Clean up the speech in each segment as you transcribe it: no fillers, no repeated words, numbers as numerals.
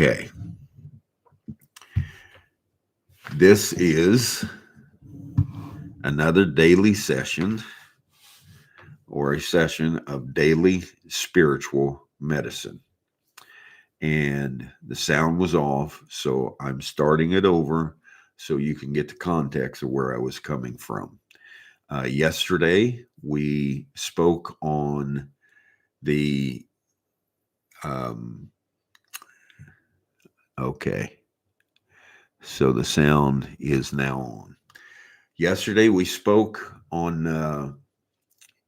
Okay. This is another daily session or a session of daily spiritual medicine. And the sound was off, so I'm starting it over so you can get the context of where I was coming from. Yesterday, we spoke on the, um, okay, so the sound is now on. Yesterday, we spoke on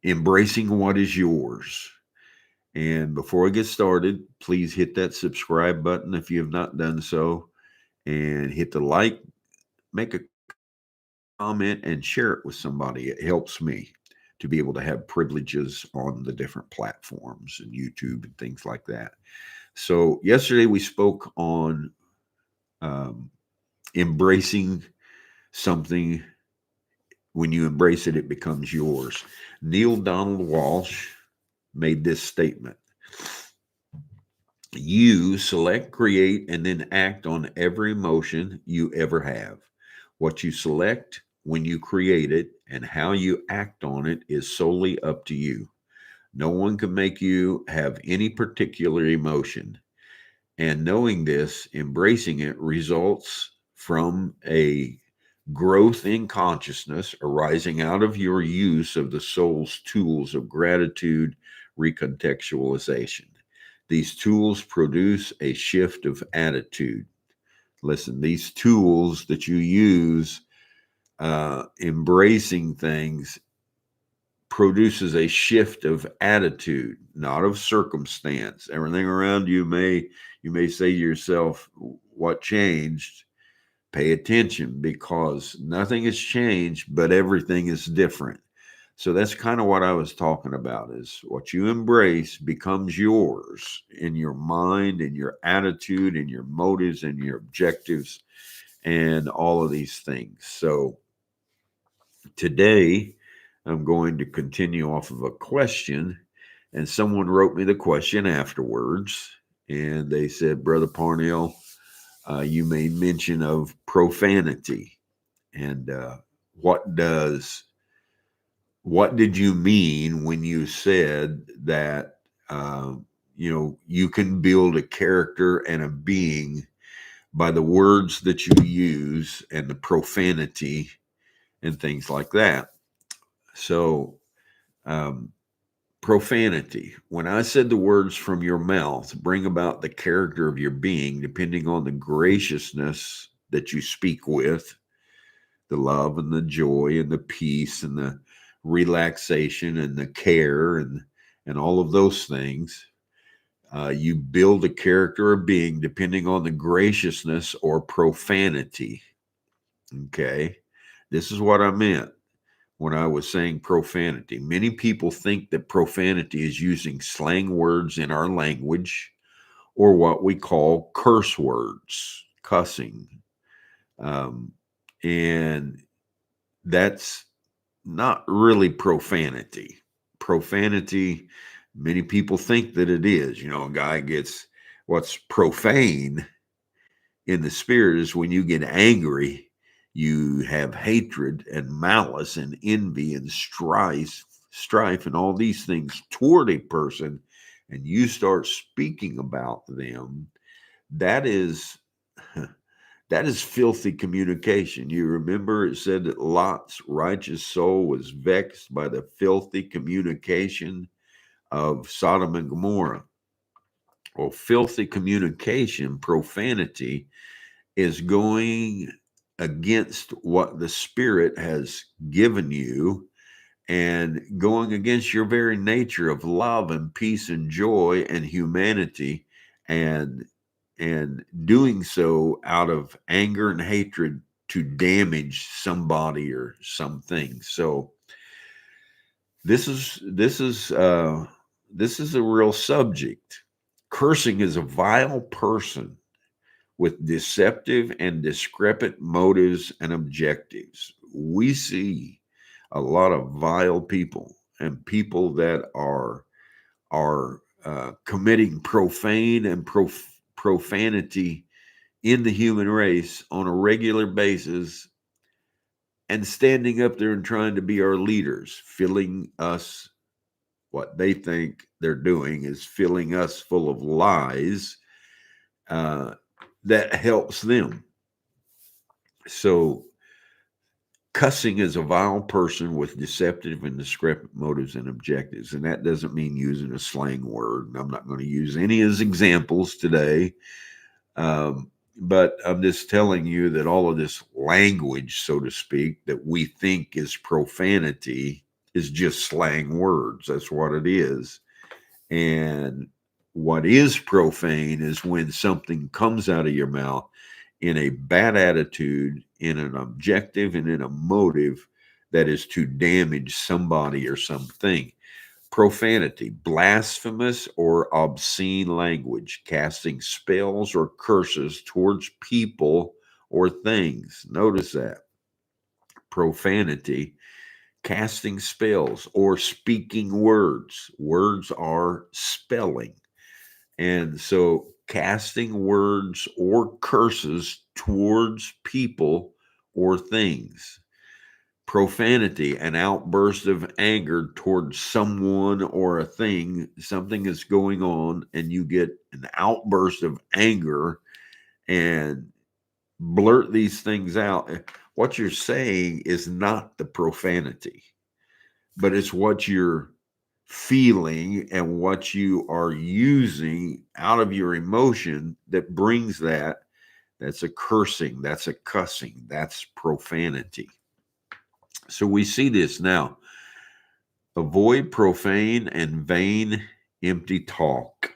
embracing what is yours. And before I get started, please hit that subscribe button if you have not done so, and hit the like, make a comment, and share it with somebody. It helps me to be able to have privileges on the different platforms and YouTube and things like that. So, yesterday we spoke on um, embracing something. When you embrace it, it becomes yours. Neil Donald Walsh made this statement: you select, create, and then act on every emotion you ever have. What you select, when you create it, and how you act on it is solely up to you. No one can make you have any particular emotion. And knowing this, embracing it results from a growth in consciousness arising out of your use of the soul's tools of gratitude recontextualization. These tools produce a shift of attitude. Listen, these tools that you use, embracing things, produces a shift of attitude, not of circumstance. Everything around you may say to yourself, what changed? Pay attention, because nothing has changed, but everything is different. So that's kind of what I was talking about: is what you embrace becomes yours in your mind, in your attitude, in your motives, and your objectives, and all of these things. So today I'm going to continue off of a question, and someone wrote me the question afterwards, and they said, Brother Parnell, you made mention of profanity, and what does what did you mean when you said that uh, you can build a character and a being by the words that you use and the profanity and things like that? So, um, profanity, when I said the words from your mouth bring about the character of your being, depending on the graciousness that you speak with, the love and the joy and the peace and the relaxation and the care and all of those things. You build a character or being depending on the graciousness or profanity. Okay. This is what I meant when I was saying profanity. Many people think that profanity is using slang words in our language, or what we call curse words, cussing. Um, and that's not really profanity. Profanity, many people think that it is. A guy gets, what's profane in the spirit is when you get angry, you have hatred and malice and envy and strife and all these things toward a person, and you start speaking about them. That is that is filthy communication. You remember it said that Lot's righteous soul was vexed by the filthy communication of Sodom and Gomorrah. Well, filthy communication, profanity, is going against what the Spirit has given you and going against your very nature of love and peace and joy and humanity, and doing so out of anger and hatred to damage somebody or something. So this is a real subject. Cursing is a vile person with deceptive and discrepant motives and objectives. We see a lot of vile people and people that are committing profane and profanity in the human race on a regular basis and standing up there and trying to be our leaders, filling us, what they think they're doing is filling us full of lies that helps them. So cussing is a vile person with deceptive and discrepant motives and objectives. And that doesn't mean using a slang word. And I'm not going to use any as examples today. But I'm just telling you that all of this language, so to speak, that we think is profanity is just slang words. That's what it is. And what is profane is when something comes out of your mouth in a bad attitude, in an objective, and in a motive that is to damage somebody or something. Profanity, blasphemous or obscene language, casting spells or curses towards people or things. Notice that. Profanity, casting spells or speaking words. Words are spelling. And so casting words or curses towards people or things. Profanity, an outburst of anger towards someone or a thing. Something is going on and you get an outburst of anger and blurt these things out. What you're saying is not the profanity, but it's what you're feeling and what you are using out of your emotion that brings that. That's a cursing, that's a cussing, that's profanity. So we see this now. Avoid profane and vain empty talk.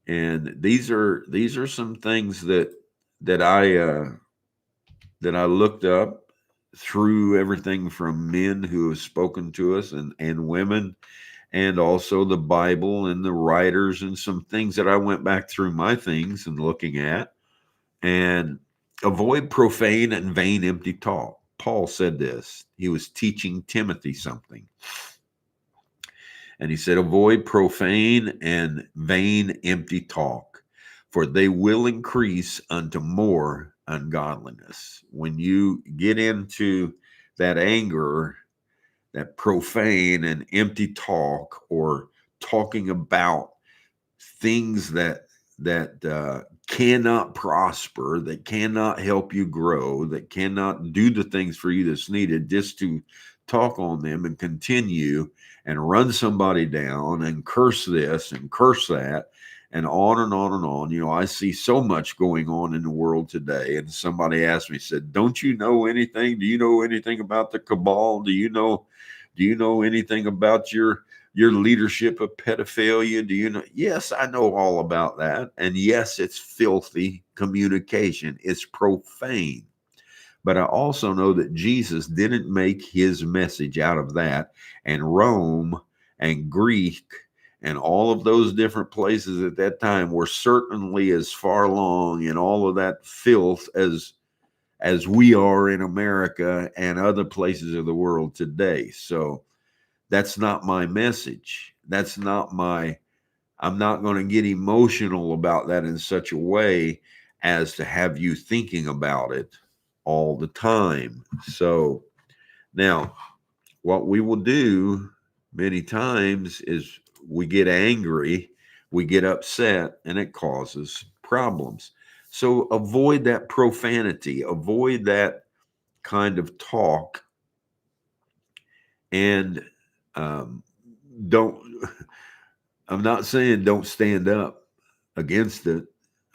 And these are some things that I looked up through everything from men who have spoken to us and women, and also the Bible and the writers, and some things that I went back through my things and looking at. And avoid profane and vain empty talk. Paul said this. He was teaching Timothy something. And he said, avoid profane and vain empty talk, for they will increase unto more ungodliness. When you get into that anger, that profane and empty talk, or talking about things that cannot prosper, that cannot help you grow, that cannot do the things for you that's needed, just to talk on them and continue and run somebody down and curse this and curse that and on and on and on. You know, I see so much going on in the world today. And somebody asked me, said, don't you know anything? Do you know anything about the cabal? Do you know anything about your leadership of pedophilia? Do you know? Yes, I know all about that. And yes, it's filthy communication. It's profane. But I also know that Jesus didn't make his message out of that. And Rome and Greek and all of those different places at that time were certainly as far along in all of that filth as we are in America and other places of the world today. So that's not my message. That's not I'm not going to get emotional about that in such a way as to have you thinking about it all the time. So now what we will do many times is we get angry, we get upset, and it causes problems. So avoid that profanity, avoid that kind of talk, and don't, I'm not saying don't stand up against it.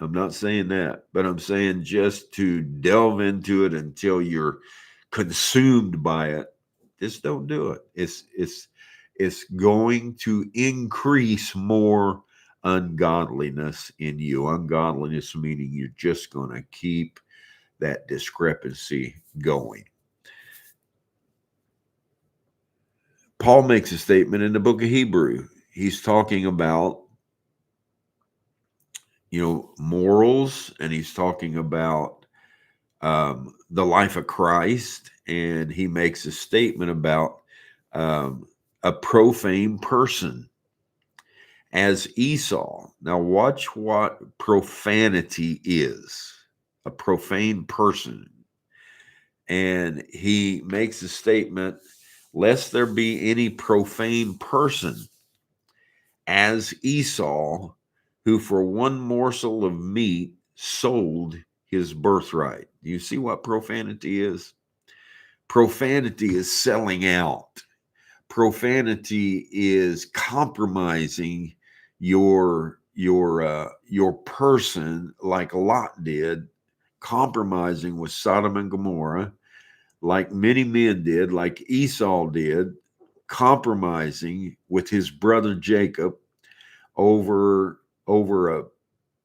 I'm not saying that, but I'm saying just to delve into it until you're consumed by it. Just don't do it. It's going to increase more ungodliness in you. Ungodliness meaning you're just going to keep that discrepancy going. Paul makes a statement in the book of Hebrew. He's talking about, morals, and he's talking about the life of Christ, and he makes a statement about a profane person. as Esau. Now, watch what profanity is. A profane person. And he makes a statement, lest there be any profane person as Esau, who for one morsel of meat sold his birthright. You see what profanity is? Profanity is selling out. Profanity is compromising your person, like Lot did, compromising with Sodom and Gomorrah, like many men did, like Esau did, compromising with his brother Jacob over a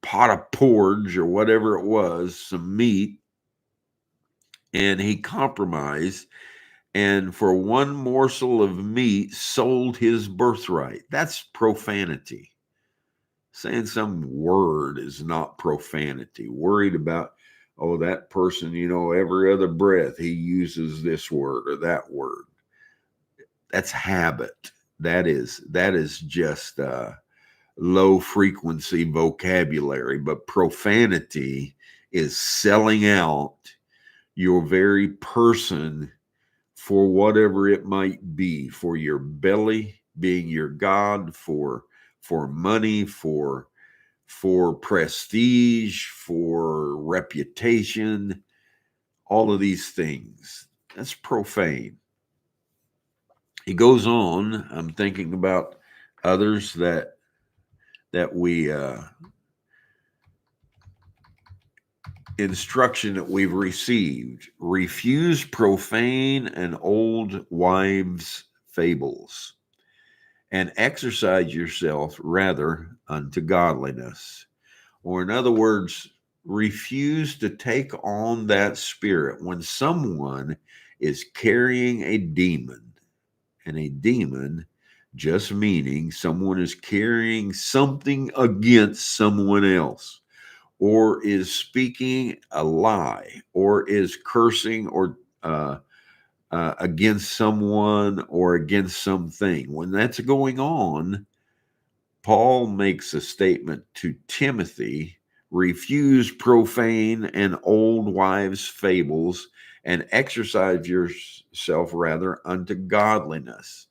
pot of porridge or whatever it was, some meat, and he compromised, and for one morsel of meat sold his birthright. That's profanity. Saying some word is not profanity. Worried about, oh, that person, every other breath he uses this word or that word. That's habit. That is just low frequency vocabulary. But profanity is selling out your very person for whatever it might be, for your belly being your God, for money, for prestige, for reputation, all of these things. That's profane. He goes on. I'm thinking about others that we instruction that we've received. Refuse profane and old wives' fables, and exercise yourself rather unto godliness. Or in other words, refuse to take on that spirit when someone is carrying a demon. And a demon just meaning someone is carrying something against someone else, or is speaking a lie, or is cursing or against someone or against something. When that's going on, Paul makes a statement to Timothy: refuse profane and old wives' fables, and exercise yourself rather unto godliness.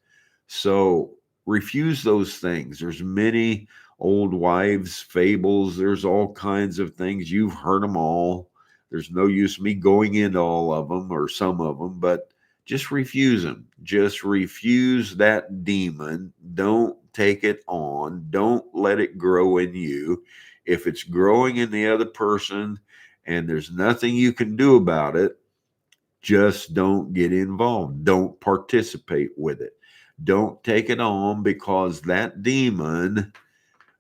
So refuse those things. There's many old wives' fables. There's all kinds of things. You've heard them all. There's no use me going into all of them or some of them, but just refuse them. Just refuse that demon. Don't take it on. Don't let it grow in you. If it's growing in the other person and there's nothing you can do about it, just don't get involved. Don't participate with it. Don't take it on, because that demon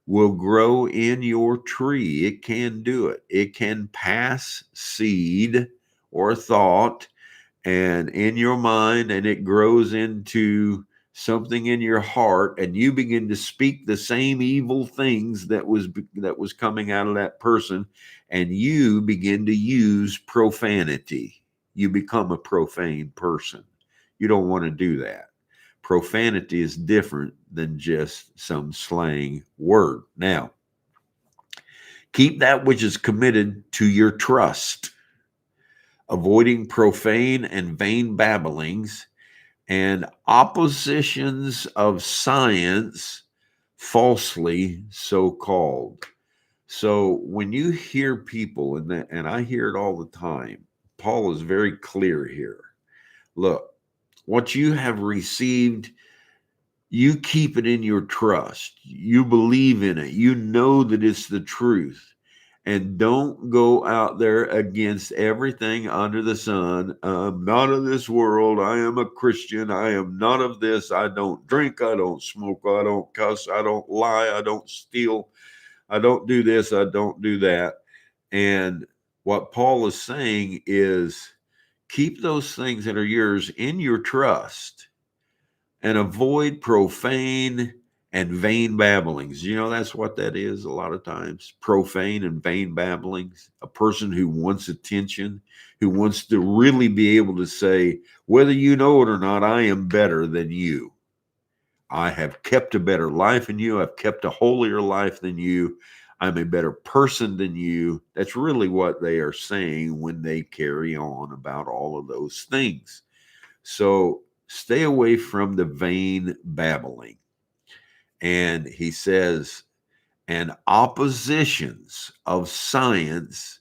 will grow in your tree. It can do it. It can pass seed or thought and in your mind, and it grows into something in your heart, and you begin to speak the same evil things that was coming out of that person, and you begin to use profanity. You become a profane person. You don't want to do that. Profanity is different than just some slang word. Now, keep that which is committed to your trust, avoiding profane and vain babblings and oppositions of science, falsely so called. So when you hear people, and I hear it all the time, Paul is very clear here. Look, what you have received, you keep it in your trust. You believe in it. You know that it's the truth. And don't go out there against everything under the sun. I'm not of this world. I am a Christian. I am not of this. I don't drink. I don't smoke. I don't cuss. I don't lie. I don't steal. I don't do this. I don't do that. And what Paul is saying is, keep those things that are yours in your trust and avoid profane and vain babblings. That's what that is a lot of times. Profane and vain babblings. A person who wants attention, who wants to really be able to say, whether you know it or not, I am better than you. I have kept a better life than you. I've kept a holier life than you. I'm a better person than you. That's really what they are saying when they carry on about all of those things. So stay away from the vain babbling. And he says, and oppositions of science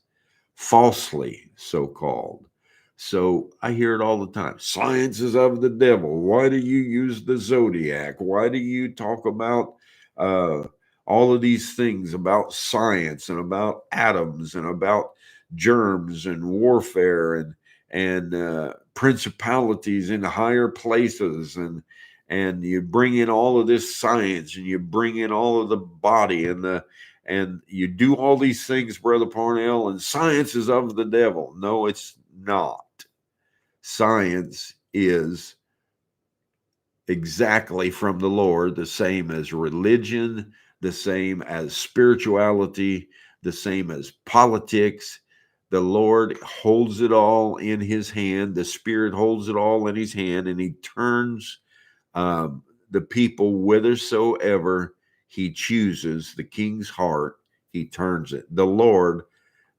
falsely so called. So I hear it all the time. Science is of the devil. Why do you use the zodiac? Why do you talk about uh, all of these things about science and about atoms and about germs and warfare and principalities in higher places and you bring in all of this science and you bring in all of the body and you do all these things, Brother Parnell, and science is of the devil. No, it's not. Science is exactly from the Lord, the same as religion, the same as spirituality, the same as politics. The Lord holds it all in his hand. The Spirit holds it all in his hand, and he turns the people whithersoever he chooses, the king's heart, he turns it. The Lord,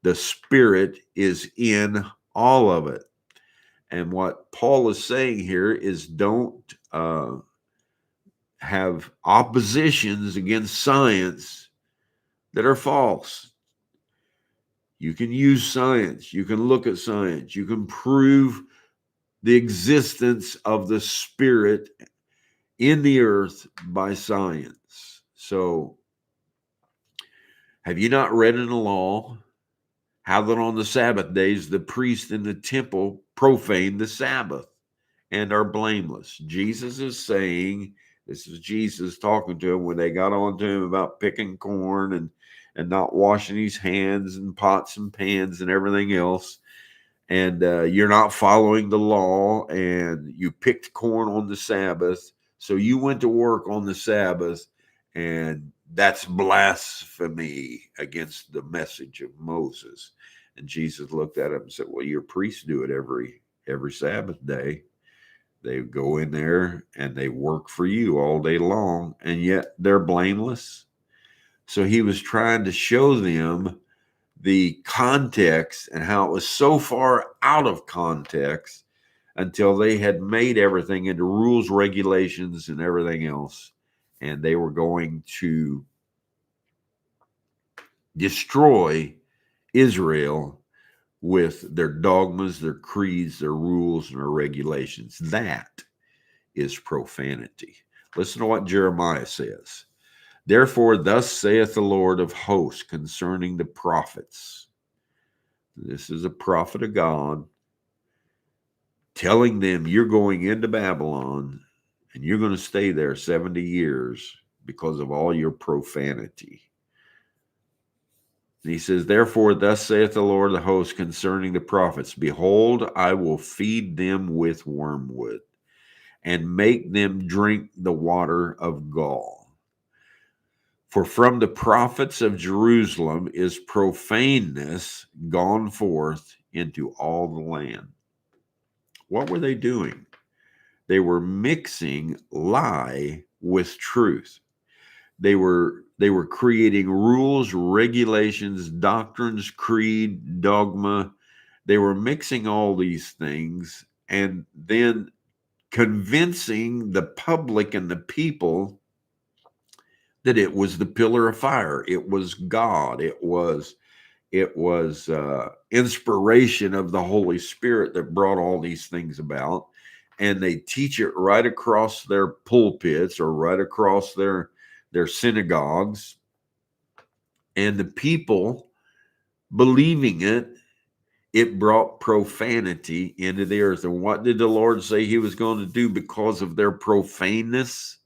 the Spirit is in all of it. And what Paul is saying here is don't have oppositions against science that are false. You can use science. You can look at science. You can prove the existence of the Spirit in the earth by science. So, have you not read in the law how that on the Sabbath days the priests in the temple profane the Sabbath and are blameless? Jesus is saying, this is Jesus talking to him when they got on to him about picking corn and not washing his hands and pots and pans and everything else. And you're not following the law, and you picked corn on the Sabbath. So you went to work on the Sabbath, and that's blasphemy against the message of Moses. And Jesus looked at him and said, well, your priests do it every Sabbath day. They go in there and they work for you all day long, and yet they're blameless. So he was trying to show them the context and how it was so far out of context until they had made everything into rules, regulations, and everything else. And they were going to destroy Israel with their dogmas, their creeds, their rules, and their regulations. That is profanity. Listen to what Jeremiah says. Therefore, thus saith the Lord of hosts concerning the prophets. This is a prophet of God telling them you're going into Babylon and you're going to stay there 70 years because of all your profanity. And he says, therefore, thus saith the Lord of the hosts concerning the prophets, behold, I will feed them with wormwood and make them drink the water of gall. For from the prophets of Jerusalem is profaneness gone forth into all the land. What were they doing? They were mixing lie with truth. They were creating rules, regulations, doctrines, creed, dogma. They were mixing all these things and then convincing the public and the people that it was the pillar of fire. It was God. It was inspiration of the Holy Spirit that brought all these things about. And they teach it right across their pulpits or right across their synagogues. And the people believing it brought profanity into the earth. And what did the Lord say he was going to do because of their profaneness?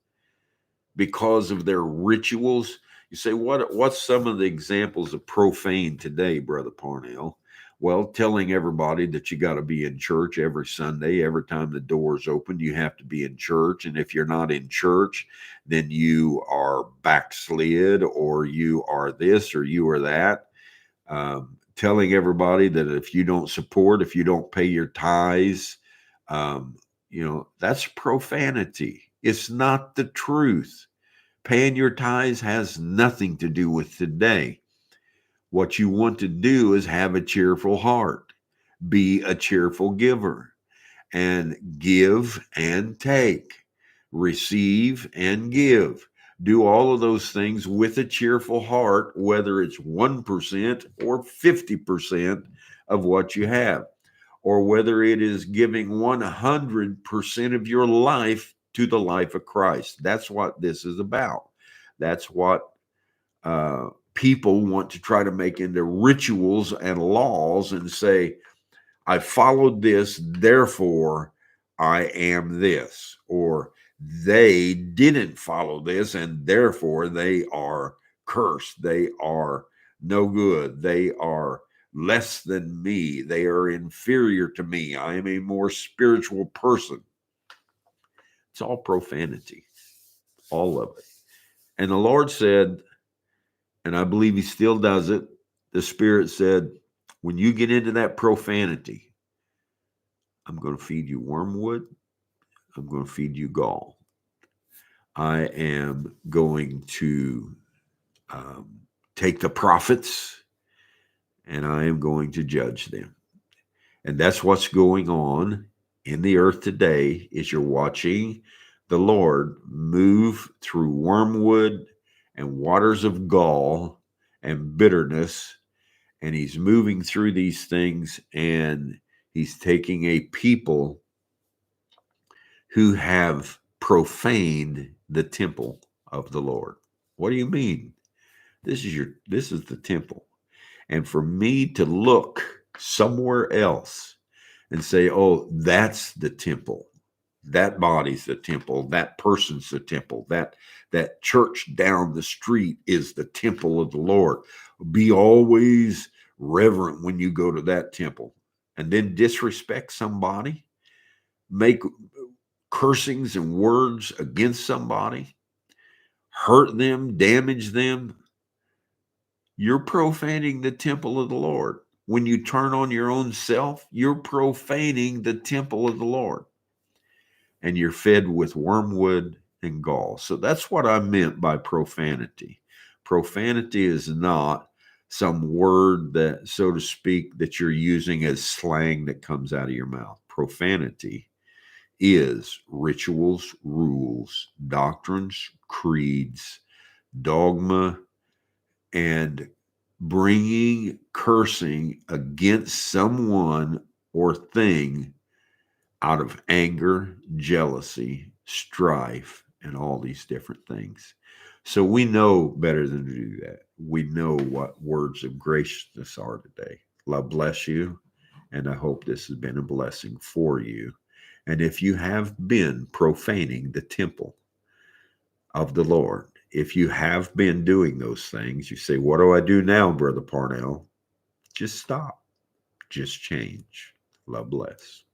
Because of their rituals. You say, what's some of the examples of profane today, Brother Parnell? Well, telling everybody that you got to be in church every Sunday. Every time the doors open, you have to be in church. And if you're not in church, then you are backslid, or you are this, or you are that. Telling everybody that if you don't if you don't pay your tithes, that's profanity. It's not the truth. Paying your tithes has nothing to do with today. What you want to do is have a cheerful heart, be a cheerful giver, and give and take, receive and give. Do all of those things with a cheerful heart, whether it's 1% or 50% of what you have, or whether it is giving 100% of your life to the life of Christ. That's what this is about. That's what people want to try to make into rituals and laws and say, I followed this, therefore I am this. Or they didn't follow this, and therefore they are cursed. They are no good. They are less than me. They are inferior to me. I am a more spiritual person. It's all profanity, all of it. And the Lord said, and I believe he still does it, the Spirit said, when you get into that profanity, I'm going to feed you wormwood. I'm going to feed you gall. I am going to take the prophets and I am going to judge them. And that's what's going on in the earth today is you're watching the Lord move through wormwood and waters of gall and bitterness. And he's moving through these things and he's taking a people who have profaned the temple of the Lord. What do you mean? This is the temple. And for me to look somewhere else and say, oh, that's the temple. That body's the temple. That person's the temple. That church down the street is the temple of the Lord. Be always reverent when you go to that temple. And then disrespect somebody, make cursings and words against somebody, hurt them, damage them. You're profaning the temple of the Lord. When you turn on your own self, you're profaning the temple of the Lord. And you're fed with wormwood and gall. So that's what I meant by profanity. Profanity is not some word that, so to speak, that you're using as slang that comes out of your mouth. Profanity is rituals, rules, doctrines, creeds, dogma, and bringing cursing against someone or thing out of anger, jealousy, strife, and all these different things. So we know better than to do that. We know what words of graciousness are today. God bless you, and I hope this has been a blessing for you. And if you have been profaning the temple of the Lord, if you have been doing those things, you say, what do I do now, Brother Parnell? Just stop. Just change. God bless.